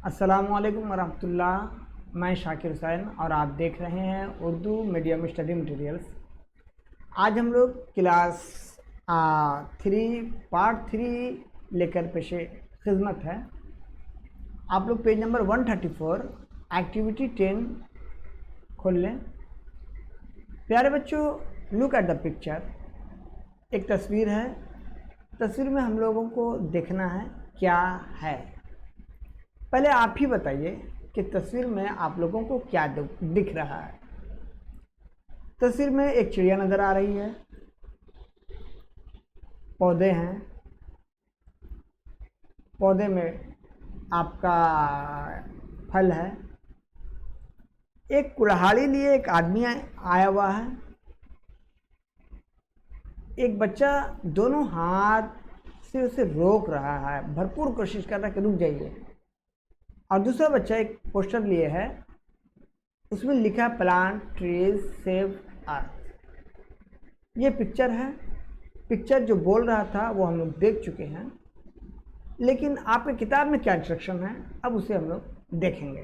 अस्सलामुअलैकुम वरहमतुल्लाह। मैं शाकिर हुसैन और आप देख रहे हैं उर्दू मीडियम स्टडी मटेरियल्स। आज हम लोग क्लास 3 पार्ट 3 लेकर पेशे खिदमत है। आप लोग पेज नंबर 134 एक्टिविटी 10 खोल लें। प्यारे बच्चों, लुक एट द पिक्चर। एक तस्वीर है। तस्वीर में हम लोगों को देखना है क्या है। पहले आप ही बताइए कि तस्वीर में आप लोगों को क्या दिख रहा है। तस्वीर में एक चिड़िया नज़र आ रही है, पौधे हैं, पौधे में आपका फल है, एक कुल्हाड़ी लिए एक आदमी आया हुआ है, एक बच्चा दोनों हाथ से उसे रोक रहा है, भरपूर कोशिश कर रहा है कि रुक जाइए। और दूसरा बच्चा एक पोस्टर लिए है, उसमें लिखा प्लांट ट्रीज सेव अर्थ। ये पिक्चर है। पिक्चर जो बोल रहा था वो हम लोग देख चुके हैं, लेकिन आपके किताब में क्या इंस्ट्रक्शन है अब उसे हम लोग देखेंगे।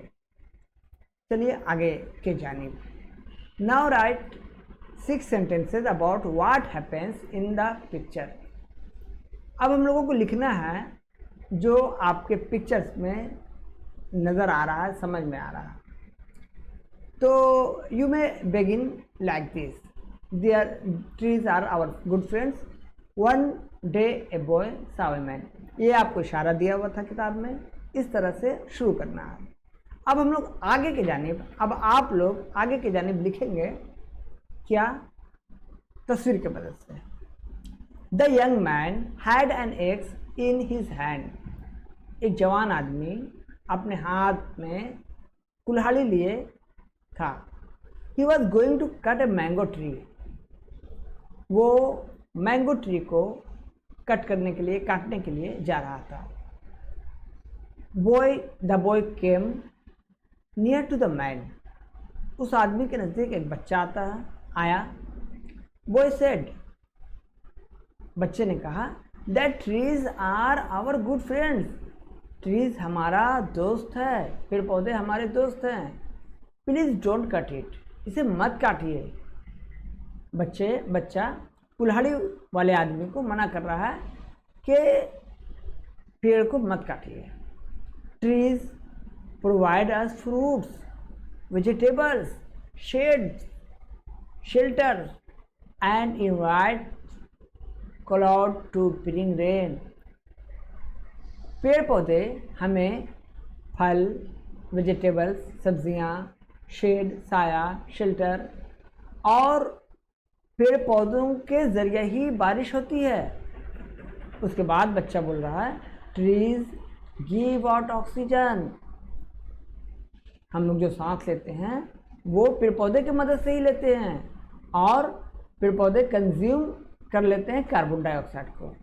चलिए आगे के जानिब। Now right 6 sentences about what happens in the picture. अब हम लोगों को लिखना है जो आपके पिक्चर्स में नज़र आ रहा है, समझ में आ रहा है। तो you may begin like this. There trees are our good friends, one day a boy saw a man. ये आपको इशारा दिया हुआ था किताब में, इस तरह से शुरू करना है। अब हम लोग आगे के जानिब, अब आप लोग आगे के जानिब लिखेंगे क्या, तस्वीर के मदद से। The young man had an axe in his hand. एक जवान आदमी अपने हाथ में कुल्हाड़ी लिए था। He was going to cut a mango tree. वो मैंगो ट्री को कट करने के लिए, काटने के लिए जा रहा था। The boy came near to the man. उस आदमी के नज़दीक एक बच्चा आया। बॉय सेड, बच्चे ने कहा, that trees are our good friends. Trees हमारा दोस्त है, पेड़ पौधे हमारे दोस्त हैं। Please don't cut it. इसे मत काटिए। बच्चा कुल्हाड़ी वाले आदमी को मना कर रहा है कि पेड़ को मत काटिए। Trees provide us fruits, vegetables, shades, shelter and invite cloud to bring rain. पेड़ पौधे हमें फल, वेजिटेबल्स, सब्जियां, शेड, साया, शेल्टर, और पेड़ पौधों के ज़रिए ही बारिश होती है। उसके बाद बच्चा बोल रहा है, ट्रीज गिव आउट ऑक्सीजन। हम लोग जो सांस लेते हैं वो पेड़ पौधे की मदद से ही लेते हैं, और पेड़ पौधे कंज्यूम कर लेते हैं कार्बन डाइऑक्साइड को।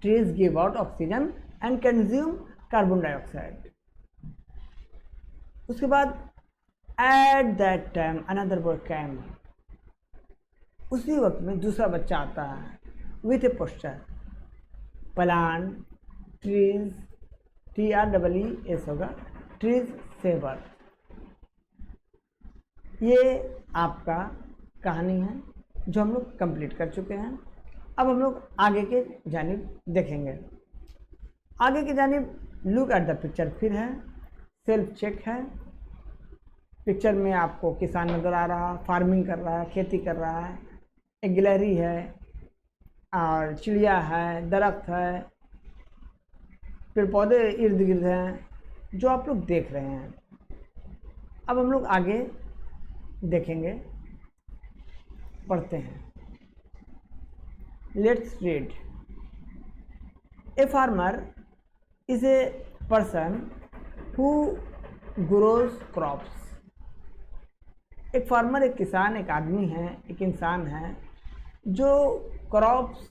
Trees give out oxygen and consume carbon dioxide. उसके बाद at that time another boy came. उसी वक्त में दूसरा बच्चा आता है with a poster, plant trees, TREES होगा, ट्रीज सेव अर्थ। ये आपका कहानी है जो हम लोग कंप्लीट कर चुके हैं। अब हम लोग आगे के जानिब देखेंगे। आगे की जानिब लुक एट द पिक्चर फिर है, सेल्फ चेक है। पिक्चर में आपको किसान नज़र आ रहा, फार्मिंग कर रहा है, खेती कर रहा है, एक गिलहरी है और चिड़िया है, दरख्त है, पेड़ पौधे इर्द गिर्द हैं जो आप लोग देख रहे हैं। अब हम लोग आगे देखेंगे, पढ़ते हैं। Let's read. A farmer is a person who grows crops। एक फार्मर, एक किसान, एक आदमी है, एक इंसान है जो क्रॉप्स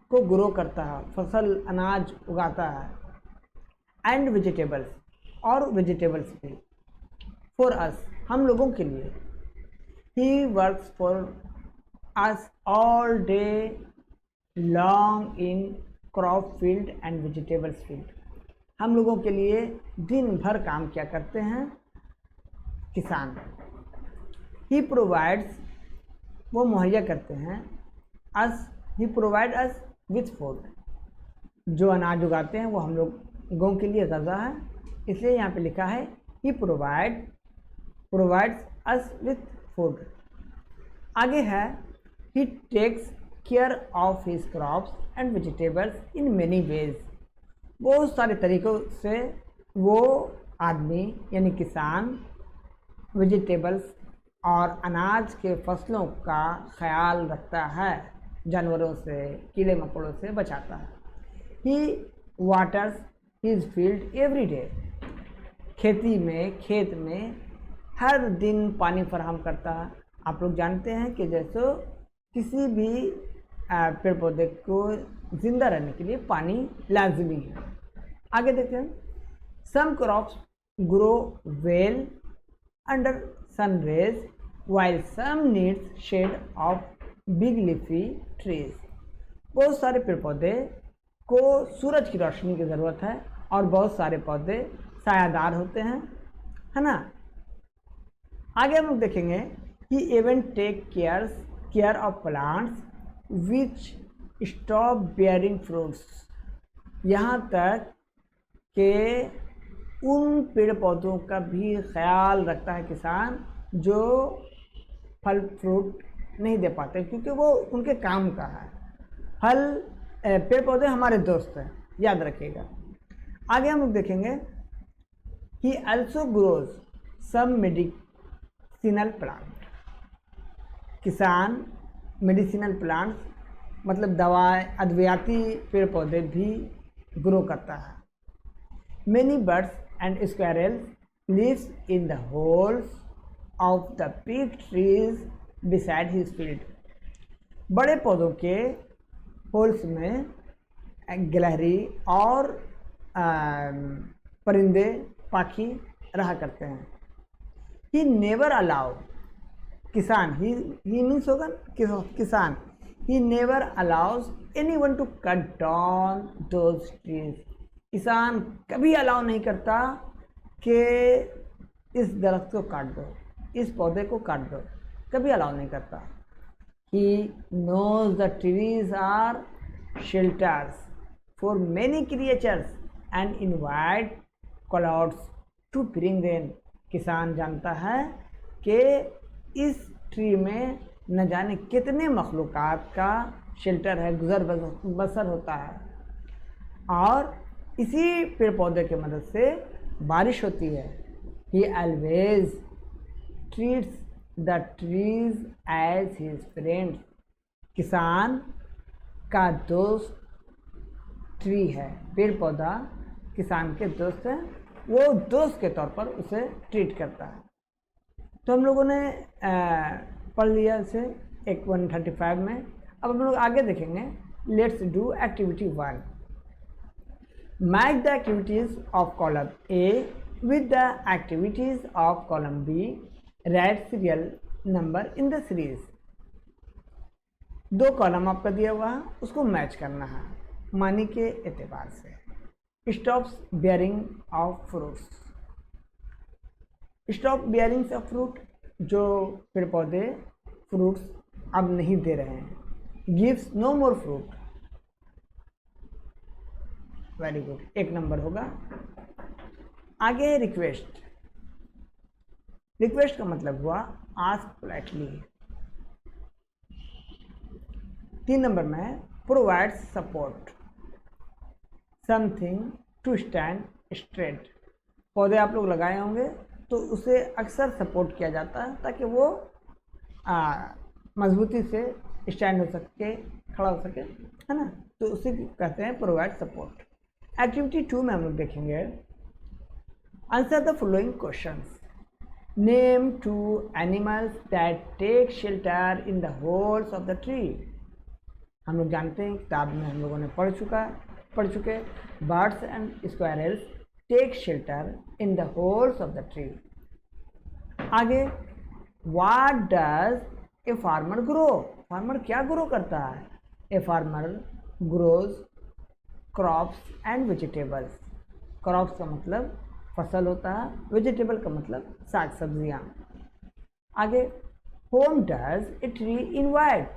को ग्रो करता है, फसल अनाज उगाता है। एंड वेजिटेबल्स, और वेजिटेबल्स भी। फॉर अस, हम लोगों के लिए। He works for us all day long in crop field and vegetables field. हम लोगों के लिए दिन भर काम क्या करते हैं किसान। ही प्रोवाइड्स, वो मुहैया करते हैं, अस, ही प्रोवाइड अस विथ फूड, जो अनाज उगाते हैं वो हम लोगों के लिए ग़ज़ा है, इसलिए यहाँ पे लिखा है he provides us with food. आगे है he takes care of his crops and vegetables in many ways, बहुत सारे तरीक़ों से वो आदमी यानी किसान वेजिटेबल्स और अनाज के फसलों का ख्याल रखता है, जानवरों से कीड़े मकोड़ों से बचाता है। He waters his field every day, खेत में हर दिन पानी फराहम करता है। आप लोग जानते हैं कि जैसे किसी भी पेड़ पौधे को ज़िंदा रहने के लिए पानी लाजमी है। आगे देखते हैं, some crops grow well under sun rays while some needs shade of big leafy trees, बहुत सारे पेड़ पौधे को सूरज की रोशनी की ज़रूरत है और बहुत सारे पौधे सायादार होते हैं, है ना। आगे हम लोग देखेंगे कि even take care of plants which stop bearing fruits, यहाँ तक कि उन पेड़ पौधों का भी ख्याल रखता है किसान जो फल फ्रूट नहीं दे पाते, क्योंकि वो उनके काम का है। फल पेड़ पौधे हमारे दोस्त हैं, याद रखिएगा। आगे हम लोग देखेंगे he also grows some medicinal plant, किसान मेडिसिनल प्लांट्स मतलब दवाएं अद्वियाती पेड़ पौधे भी ग्रो करता है। Many birds and squirrels lives in the holes of the big trees beside his field, बड़े पौधों के होल्स में गिलहरी और परिंदे पाखी रहा करते हैं। ही नेवर अलाउ, किसान ही मीन्स होगा किसान, he never allows any one two cut down those trees, किसान कभी अलाउ नहीं करता कि इस दरख्त को काट दो, इस पौधे को काट दो, कभी अलाउ नहीं करता। He knows the trees are shelters for many creatures and invite clouds to bring rain, किसान जानता है कि इस ट्री में न जाने कितने मखलूक़ात का शेल्टर है, गुजर बसर होता है, और इसी पेड़ पौधे की मदद से बारिश होती है। He always treats the trees as his friends, किसान का दोस्त ट्री है, पेड़ पौधा किसान के दोस्त है, वो दोस्त के तौर पर उसे ट्रीट करता है। तो हम लोगों ने पढ़ लिया इसे 135 में। अब हम लोग आगे देखेंगे। Let's do activity 1। Match the activities of column A with the activities of column B, write serial number in the series. दो कॉलम आपका दिया हुआ है, उसको मैच करना है मानी के एतबार से। Stops bearing of fruits, stop bearing of fruit, जो पेड़ पौधे फ्रूट्स अब नहीं दे रहे हैं। Gives no more fruit, very good, 1 number होगा। आगे है रिक्वेस्ट। रिक्वेस्ट का मतलब हुआ आस्क पोलाइटली। 3 नंबर में provides support, something to stand straight. पौधे आप लोग लगाए होंगे तो उसे अक्सर सपोर्ट किया जाता है ताकि वो मजबूती से स्टैंड हो सके, खड़ा हो सके, है ना। तो उसे कहते हैं प्रोवाइड सपोर्ट। एक्टिविटी 2 में हम लोग देखेंगे answer the following questions. Name 2 animals that take shelter in the holes of the tree. हम लोग जानते हैं, किताब में हम लोगों ने पढ़ चुके birds and squirrels take shelter in the holes of the tree. आगे what does a farmer grow, farmer क्या ग्रो करता है। A farmer grows crops and vegetables, crops का मतलब फसल होता है, वेजिटेबल का मतलब साग सब्जियाँ। आगे, whom does a tree invite,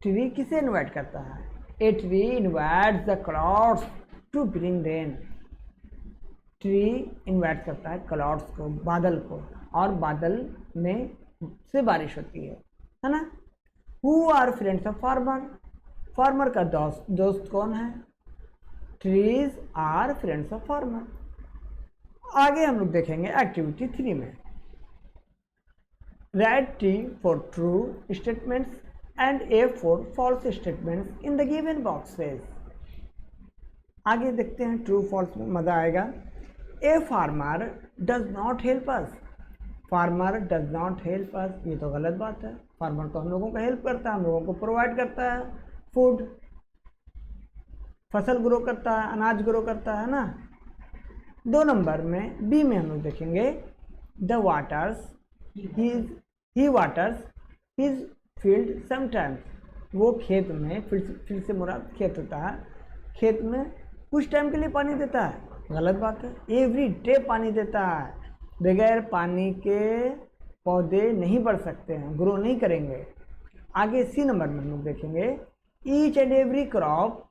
tree किसे इनवाइट करता है? A tree invites the clouds to bring rain, tree invite करता है क्लाउड्स को, बादल को, और बादल में से बारिश होती है ना। Who are friends of farmer, farmer का दोस्त कौन है? Trees are friends of farmer. आगे हम लोग देखेंगे एक्टिविटी 3 में, write T for true statements and F for false statements in the given boxes. आगे देखते हैं ट्रू फॉल्स में, मजा आएगा। A farmer does not help us, farmer does not help us, ये तो गलत बात है। फार्मर तो हम लोगों को हेल्प करता है, हम लोगों को प्रोवाइड करता है फूड, फसल ग्रो करता है, अनाज ग्रो करता है ना। 2 नंबर में बी में हम लोग देखेंगे, the waters he waters his field sometimes, वो खेत में, फील्ड से मुराद खेत होता है, खेत में कुछ टाइम के लिए पानी देता है, गलत बात है। एवरी डे पानी देता है, बगैर पानी के पौधे नहीं बढ़ सकते हैं, ग्रो नहीं करेंगे। आगे सी नंबर में हम लोग देखेंगे, each and every crop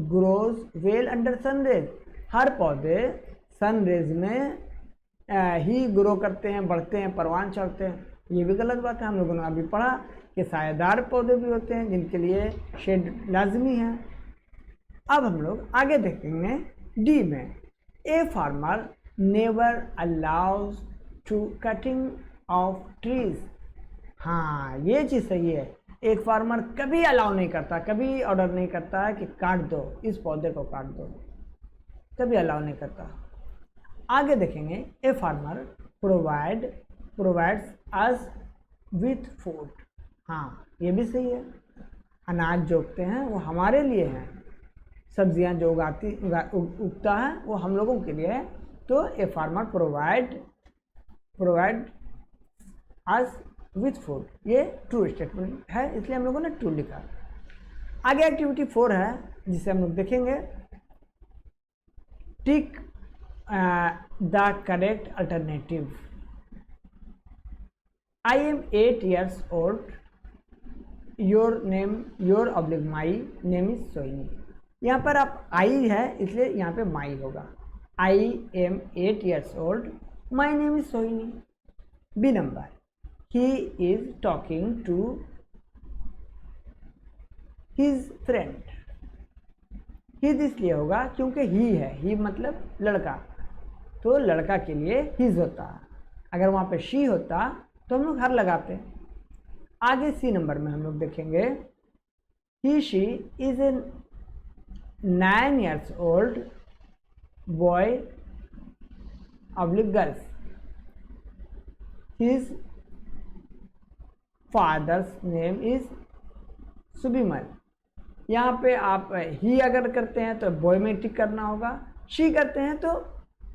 grows well under sunrays, हर पौधे सनरेज में ही ग्रो करते हैं, बढ़ते हैं, परवान चढ़ते हैं, ये भी गलत बात है। हम लोगों ने अभी पढ़ा कि सायेदार पौधे भी होते हैं जिनके लिए शेड लाजमी है। अब हम लोग आगे देखेंगे डी में, a farmer never allows to cutting of trees, हाँ ये चीज़ सही है, एक फार्मर कभी अलाउ नहीं करता, कभी ऑर्डर नहीं करता है कि काट दो, इस पौधे को काट दो, कभी अलाउ नहीं करता। आगे देखेंगे, a farmer provides us with food, हाँ ये भी सही है, अनाज जो उगते हैं वो हमारे लिए हैं, सब्जियां जो उगता है वो हम लोगों के लिए है, तो a farmer provide us with food, ये ट्रू स्टेटमेंट है, इसलिए हम लोगों ने ट्रू लिखा। आगे एक्टिविटी 4 है जिसे हम लोग देखेंगे, tick the correct alternative. I am 8 years old, your oblique my name is सोहिनी, यहाँ पर आप आई है इसलिए यहाँ पे माई होगा। I am 8 years old, my name is Sohini. B number, he is talking to his friend, his इसलिए होगा क्योंकि he है, he मतलब लड़का, तो लड़का के लिए his होता है, अगर वहाँ पे she होता तो हम लोग हर लगाते। आगे सी नंबर में हम लोग देखेंगे, he she is a 9 years old boy oblique girls, his father's name is Subimal. यहाँ पे आप ही अगर करते हैं तो बॉय में टिक करना होगा, शी करते हैं तो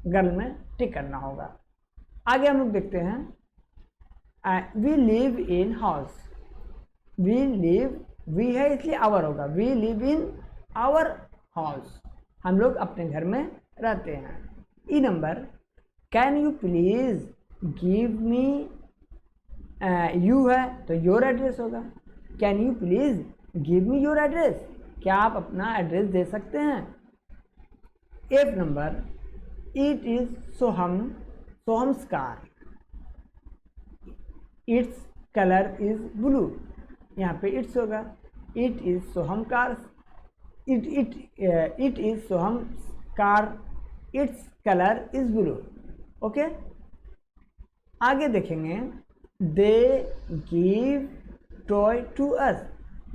गर्ल में टिक करना होगा। आगे हम लोग देखते हैं, we live in house, we live, we है इसलिए आवर होगा, we live in our house, हम लोग अपने घर में रहते हैं। E number, can you please give me, you है तो योर एड्रेस होगा, can you please give me your address, क्या आप अपना एड्रेस दे सकते हैं। F number, it is Soham's car, it's colour is blue, यहाँ पे इट्स होगा, it is Soham car, it is Soham car, it's colour is blue. Okay, आगे देखेंगे, they give toy to us,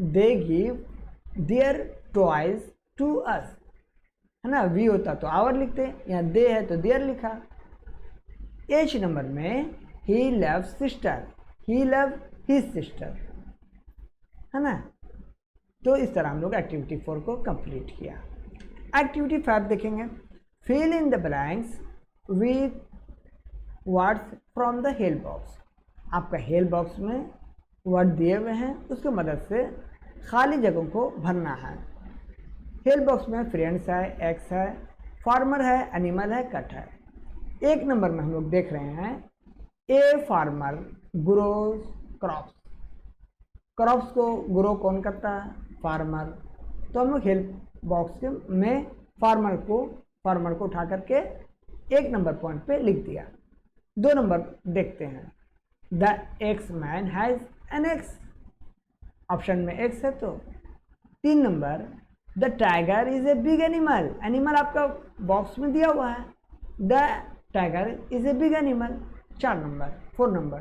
they give their toys to us, है ना, we होता तो our लिखते, यहाँ दे है तो देयर लिखा। एच नंबर में, ही लव सिस्टर, ही लव हिज सिस्टर, है ना। तो इस तरह हम लोग एक्टिविटी 4 को कंप्लीट किया। एक्टिविटी 5 देखेंगे, fill in the blanks with words from the help box. आपका हेल्प बॉक्स में वर्ड दिए हुए हैं, उसकी मदद से खाली जगहों को भरना है। हेल्प बॉक्स में फ्रेंड्स है, एक्स है, फार्मर है, एनिमल है, कट है। 1 नंबर में हम लोग देख रहे हैं ए फार्मर ग्रोज क्रॉप्स। क्रॉप्स को ग्रो कौन करता है? फार्मर। तो हम लोग हेल्प बॉक्स में फार्मर को उठा करके 1 नंबर पॉइंट पे लिख दिया। 2 नंबर देखते हैं, the axe man has an axe. Option में एक्स है तो। 3 number, the tiger is a big animal. Animal आपका बॉक्स में दिया हुआ है, the tiger is a big animal. 4 number,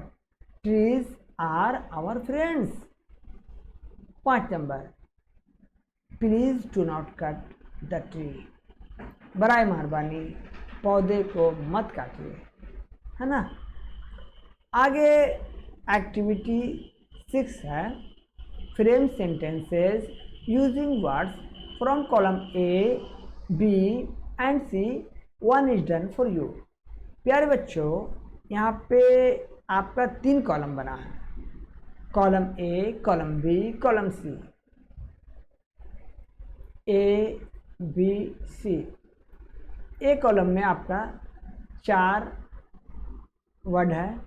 trees are our friends. 5 number, please do not cut the tree. बराए मेहरबानी पौधे को मत काटिए, है ना। आगे एक्टिविटी 6 है, frame sentences using words from column A, B and C. 1 is done for you. प्यारे बच्चों, यहाँ पे आपका 3 कॉलम बना है, column A, column B, column C. A B C. A column में आपका 4 वर्ड है,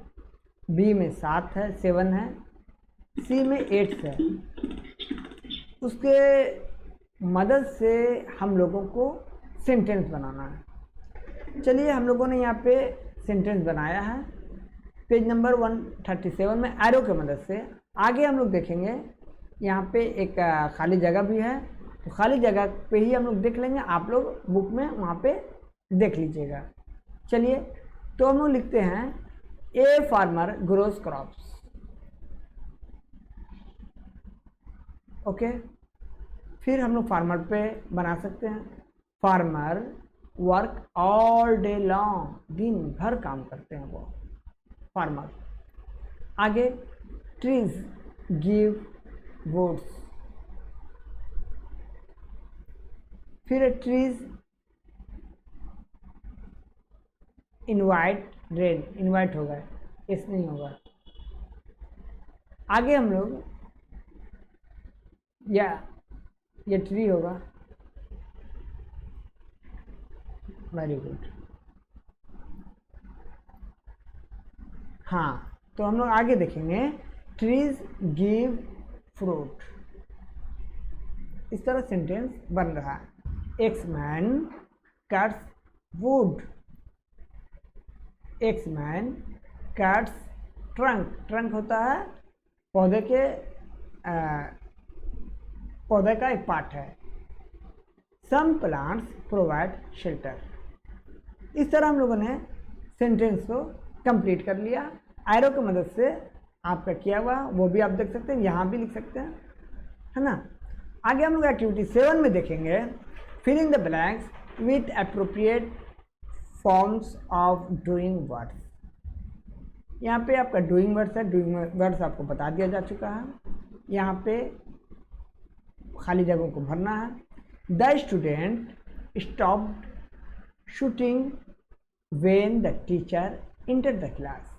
बी में 7 है, 7 है, सी में 8 है। उसके मदद से हम लोगों को सेंटेंस बनाना है। चलिए हम लोगों ने यहाँ पे सेंटेंस बनाया है पेज नंबर 137 में एरो के मदद से। आगे हम लोग देखेंगे यहाँ पे एक खाली जगह भी है, तो खाली जगह पे ही हम लोग देख लेंगे, आप लोग बुक में वहाँ पे देख लीजिएगा। चलिए तो हम लोग लिखते हैं ए फार्मर ग्रोज क्रॉप्स। ओके, फिर हम लोग फार्मर पे बना सकते हैं, farmer work all day long. दिन भर काम करते हैं वो फार्मर। आगे ट्रीज गिव वुड्स। फिर ट्रीज इनवाइट रेन। इनवाइट होगा, इस नहीं होगा। आगे हम लोग या ये ट्री होगा। Very good. हाँ, तो हम लोग आगे देखेंगे ट्रीज गिव फ्रूट। इस तरह सेंटेंस बन रहा है। Axe man cuts wood. Axe man cuts trunk. Trunk होता है पौधे का एक पार्ट है। Some plants provide shelter. इस तरह हम लोगों ने सेंटेंस को कंप्लीट कर लिया। एरो की मदद से आपका किया हुआ वो भी आप देख सकते हैं, यहाँ भी लिख सकते हैं, है ना। आगे हम लोग एक्टिविटी 7 में देखेंगे filling the blanks with appropriate forms of doing words. यहाँ पे आपका डूइंग वर्ड्स है, डूइंग वर्ड्स आपको बता दिया जा चुका है। यहाँ पे खाली जगहों को भरना है। The student stopped shooting when the teacher enter the class.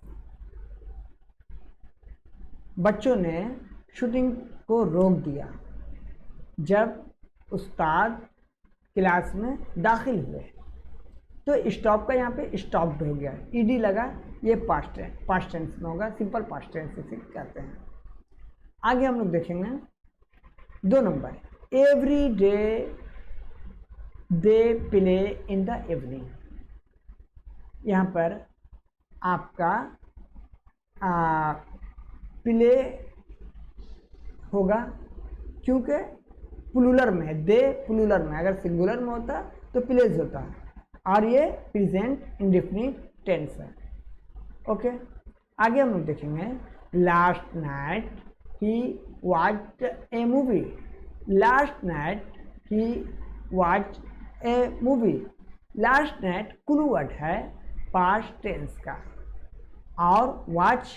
बच्चों ने शूटिंग को रोक दिया जब उस्ताद क्लास में दाखिल हुए। तो स्टॉप का यहाँ पे स्टॉप्ड हो गया, ईडी लगा, ये पास्ट टेंस में होगा, सिंपल पास्ट टेंस से कहते हैं। आगे हम लोग देखेंगे 2 number, every day they play in the evening. यहाँ पर आपका प्ले होगा क्योंकि प्लूरल में है, दे प्लूरल में, अगर सिंगुलर में होता तो प्लेज होता है, और ये प्रेजेंट इंडेफिनिट टेंस है। ओके, आगे हम लोग देखेंगे last night he watched a movie. Last night he watched a movie. Last night clue word है पास्ट टेंस का, और वॉच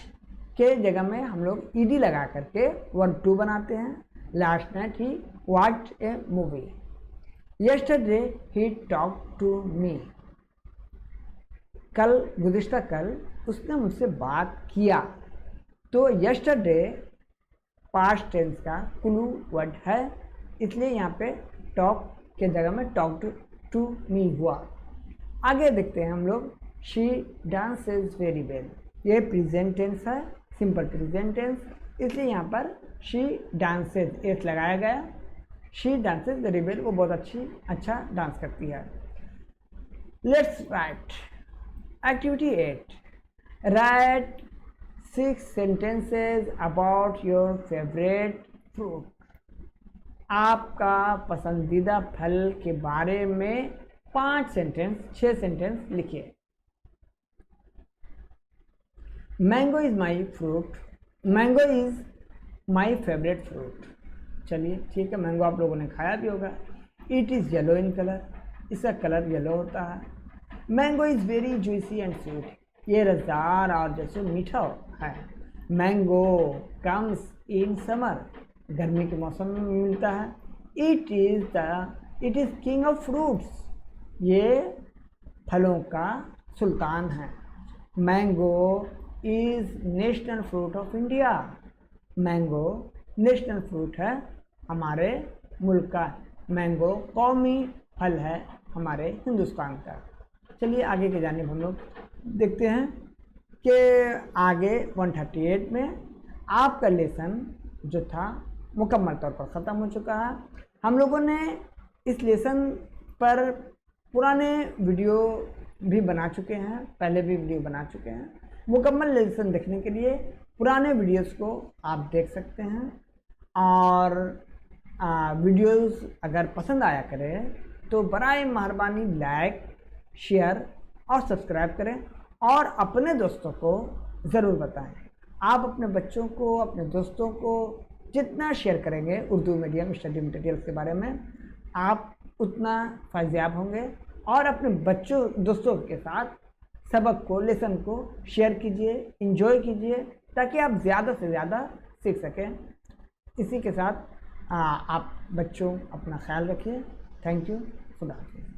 के जगह में हम लोग ईडी लगा करके वर्ब टू बनाते हैं। Last night he watched a movie. Yesterday he talked to me. कल, गुज़िश्ता कल उसने मुझसे बात किया। तो यस्टरडे पास्ट टेंस का क्लू वर्ड है, इसलिए यहाँ पे टॉक के जगह में टॉक टू मी हुआ। आगे देखते हैं हम लोग, शी डांसेस वेरी वेल। ये प्रेजेंट टेंस है, सिंपल प्रेजेंट टेंस, इसलिए यहाँ पर शी डांसेस एस लगाया गया। शी डांसेस वेरी वेल, वो बहुत अच्छा डांस करती है। Let's write activity 8, right 6 sentences about your favourite fruit. आपका पसंदीदा फल के बारे में 6 सेंटेंस लिखिए। Mango is my fruit, mango is my favourite fruit. चलिए ठीक है, मैंगो आप लोगों ने खाया भी होगा। It is yellow in colour, इसका कलर येलो होता है। Mango is very juicy and sweet, ये रसदार और जैसे मीठा है। मैंगो कम्स इन समर, गर्मी के मौसम में मिलता है। It is king of fruits, ये फलों का सुल्तान है। Mango is national fruit of India, mango national fruit है हमारे मुल्क का। मैंगो कौमी फल है हमारे हिंदुस्तान का। चलिए आगे की जानिब हम लोग देखते हैं कि आगे 138 में आपका लेसन जो था मुकम्मल तौर पर ख़त्म हो चुका है। हम लोगों ने इस लेसन पर पुराने वीडियो भी बना चुके हैं, पहले भी वीडियो बना चुके हैं। मुकम्मल लेसन देखने के लिए पुराने वीडियोस को आप देख सकते हैं। और वीडियोस अगर पसंद आया करें तो बराए मेहरबानी लाइक, शेयर और सब्सक्राइब करें और अपने दोस्तों को ज़रूर बताएं। आप अपने बच्चों को, अपने दोस्तों को जितना शेयर करेंगे उर्दू मीडियम स्टडी मटेरियल्स के बारे में, आप उतना फ़ायदेयाब होंगे। और अपने दोस्तों के साथ सबक को, लेसन को शेयर कीजिए, इंजॉय कीजिए, ताकि आप ज़्यादा से ज़्यादा सीख सकें। इसी के साथ आप बच्चों अपना ख्याल रखिए। थैंक यू, खुदा हाफिज़।